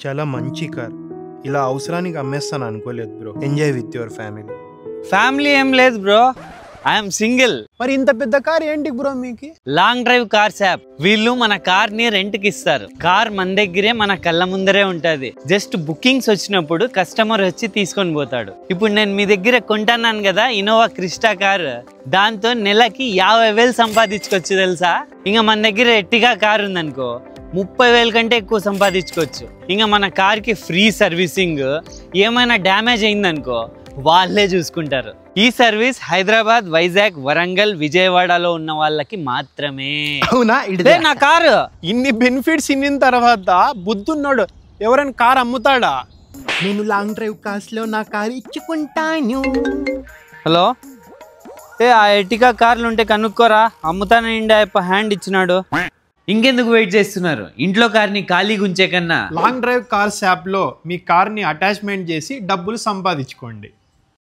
చాలా మంచి కార్. ఇలా అవసరానికి అమ్మేస్తాను అనుకోలేదు bro. Enjoy with your family. Family ఏం లేదు బ్రో, ఐఎమ్ సింగిల్. మరి ఇంత పెద్ద కార్ ఏంటి బ్రో మీకు? Long drive cars app. వీళ్ళు మన కార్ ని రెంట్ కి ఇస్తారు. కార్ మన దగ్గరే మన కళ్ళ ముందరే ఉంటది. జస్ట్ బుకింగ్స్ వచ్చినప్పుడు కస్టమర్ వచ్చి తీసుకొని పోతాడు. ఇప్పుడు నేను మీ దగ్గర కొంటున్నాను కదా ఇన్నోవా క్రిస్టా కార్, దాంతో నెలకి 50,000 సంపాదించుకోవచ్చు తెలుసా. ఇంకా మన దగ్గర ఎట్టిగా కార్ ఉందనుకో 30,000 కంటే ఎక్కువ సంపాదించుకోవచ్చు. ఇంకా మన కార్ కి ఫ్రీ సర్వీసింగ్, ఏమైనా డ్యామేజ్ అయిందనుకో వాళ్ళే చూసుకుంటారు. ఈ సర్వీస్ హైదరాబాద్, వైజాగ్, వరంగల్, విజయవాడలో ఉన్న వాళ్ళకి మాత్రమే. అవునా? ఇదే నా కారు. ఇన్ని బెనిఫిట్స్ ఇన్న తర్వాత బుద్ధున్నాడు ఎవరైనా కార్ అమ్ముతాడా? నేను లాంగ్ డ్రైవ్ కార్స్ లో నా కార్ ఇచ్చుకుంటాను. హలో, ఆ ఎర్టిగా కార్లు ఉంటే కనుక్కోరా, అమ్ముతానండి అయ్యప్ప హ్యాండ్ ఇచ్చినాడు. ఇంకెందుకు వెయిట్ చేస్తున్నారు? ఇంట్లో కార్ని ఖాళీగా ఉంచే కన్నా లాంగ్ డ్రైవ్ కార్స్ యాప్ లో మీ కార్ ని అటాచ్మెంట్ చేసి డబ్బులు సంపాదించుకోండి.